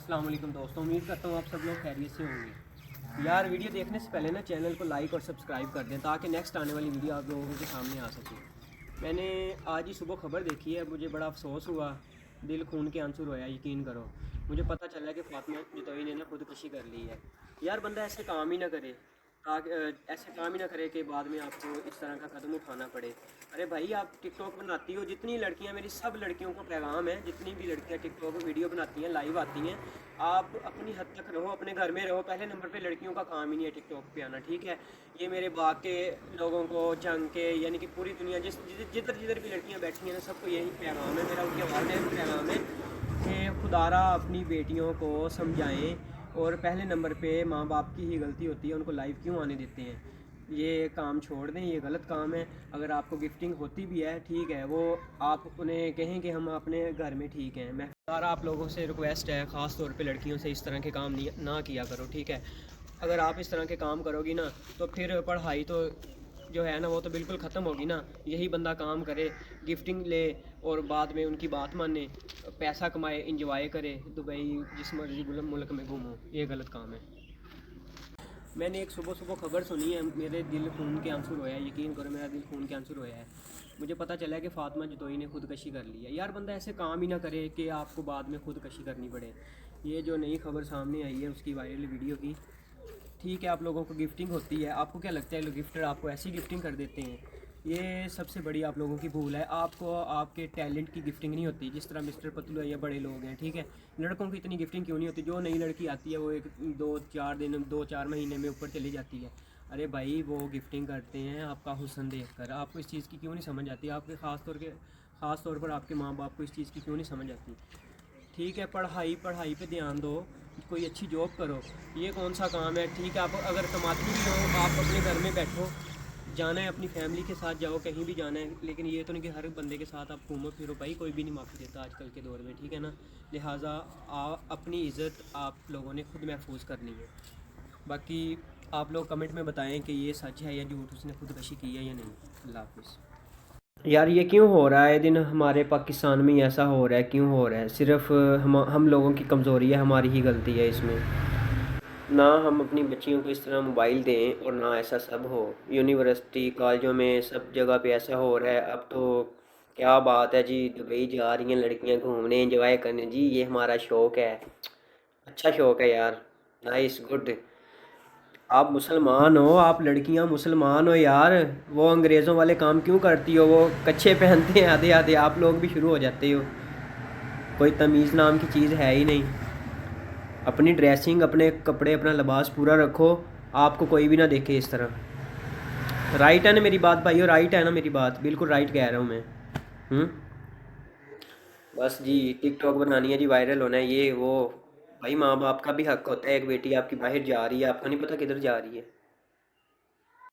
अस्सलाम वालेकुम दोस्तों, उम्मीद करता हूँ आप सब लोग खैरियत से होंगे। यार वीडियो देखने से पहले ना चैनल को लाइक और सब्सक्राइब कर दें ताकि नेक्स्ट आने वाली वीडियो आप लोगों के सामने आ सके। मैंने आज ही सुबह खबर देखी है, मुझे बड़ा अफसोस हुआ, दिल खून के आंसू रोया, यकीन करो। मुझे पता चला कि फातिमा जतोई ने ना खुदकुशी कर ली है। यार बंदा ऐसे काम ही ना करे, ऐसे काम ही ना करे कि बाद में आपको इस तरह का कदम उठाना पड़े। अरे भाई, आप टिकटॉक बनाती हो, जितनी लड़कियां, मेरी सब लड़कियों को पैगाम है, जितनी भी लड़कियां टिकटॉक वीडियो बनाती हैं, लाइव आती हैं, आप अपनी हद तक रहो, अपने घर में रहो। पहले नंबर पे लड़कियों का काम ही नहीं है टिकटॉक पे आना, ठीक है। ये मेरे बाग के लोगों को, जंग के, यानी कि पूरी दुनिया जिधर जिधर भी लड़कियां बैठी हैं ना, सबको यही पैगाम है मेरा, उनके वाले पैगाम है कि खुदारा अपनी बेटियों को समझाएं, और पहले नंबर पे माँ बाप की ही गलती होती है, उनको लाइव क्यों आने देते हैं। ये काम छोड़ दें, ये गलत काम है। अगर आपको गिफ्टिंग होती भी है, ठीक है, वो आप उन्हें कहें कि हम अपने घर में ठीक हैं। मैं सारा आप लोगों से रिक्वेस्ट है, ख़ास तौर पे लड़कियों से, इस तरह के काम नहीं ना किया करो, ठीक है। अगर आप इस तरह के काम करोगी ना, तो फिर पढ़ाई तो जो है ना, वो तो बिल्कुल ख़त्म होगी ना। यही बंदा काम करे, गिफ्टिंग ले, और बाद में उनकी बात माने, पैसा कमाए, इंजॉय करे, दुबई जिस मर्जी मुल्क में घूमो, ये गलत काम है। मैंने एक सुबह सुबह खबर सुनी है, मेरे दिल खून के आंसू रोया है, यकीन करो, मेरा दिल खून के आंसू रोया है। मुझे पता चला है कि फातिमा जतोई ने खुदकशी कर ली है। यार बंदा ऐसे काम ही ना करे कि आपको बाद में खुदकशी करनी पड़े। ये जो नई खबर सामने आई है उसकी वायरल वीडियो की, ठीक है, आप लोगों को गिफ्टिंग होती है, आपको क्या लगता है लोग गिफ्टर आपको ऐसी गिफ्टिंग कर देते हैं? ये सबसे बड़ी आप लोगों की भूल है। आपको आपके टैलेंट की गिफ्टिंग नहीं होती, जिस तरह मिस्टर पतलू या बड़े लोग हैं, ठीक है। लड़कों की इतनी गिफ्टिंग क्यों नहीं होती? जो नई लड़की आती है वो एक दो चार दिन, 2-4 महीने में ऊपर चली जाती है। अरे भाई, वो गिफ्टिंग करते हैं आपका हुस्न देख कर। आपको इस चीज़ की क्यों नहीं समझ आती? आपके ख़ास तौर पर आपके माँ बाप को इस चीज़ की क्यों नहीं समझ आती? ठीक है, पढ़ाई पढ़ाई पे ध्यान दो, कोई अच्छी जॉब करो। ये कौन सा काम है? ठीक है, आप अगर कमाती भी हो, आप अपने घर में बैठो, जाना है अपनी फैमिली के साथ जाओ, कहीं भी जाना है, लेकिन ये तो नहीं कि हर बंदे के साथ आप घूमो फिरो। भाई कोई भी नहीं माफ़ी देता आजकल के दौर में, ठीक है ना। लिहाजा अपनी इज़्ज़त आप लोगों ने खुद महफूज करनी है। बाकी आप लोग कमेंट में बताएं कि ये सच है या झूठ, उसने खुदकशी की है या नहीं। अल्लाह हाफिज़। यार ये क्यों हो रहा है दिन हमारे पाकिस्तान में, ऐसा हो रहा है, क्यों हो रहा है? सिर्फ हम लोगों की कमज़ोरी है, हमारी ही गलती है इसमें। ना हम अपनी बच्चियों को इस तरह मोबाइल दें, और ना ऐसा सब हो। यूनिवर्सिटी कॉलेजों में सब जगह पे ऐसा हो रहा है। अब तो क्या बात है जी, दुबई जा रही हैं लड़कियां घूमने, एंजॉय करने। जी ये हमारा शौक़ है, अच्छा शौक़ है यार, नाइस, गुड। आप मुसलमान हो, आप लड़कियां मुसलमान हो यार, वो अंग्रेज़ों वाले काम क्यों करती हो? वो कच्छे पहनते हैं आधे आधे, आप लोग भी शुरू हो जाते हो। कोई तमीज़ नाम की चीज़ है ही नहीं। अपनी ड्रेसिंग, अपने कपड़े, अपना लिबास पूरा रखो, आपको कोई भी ना देखे इस तरह। राइट है ना मेरी बात भाइयों? राइट है ना मेरी बात? बिल्कुल राइट कह रहा हूँ मैं। हम्म। बस जी, टिकटॉक बनानी है जी, वायरल होना है, ये वो। भाई माँ बाप का भी हक होता है, एक बेटी आपकी बाहर जा रही है, आपको नहीं पता किधर जा रही है।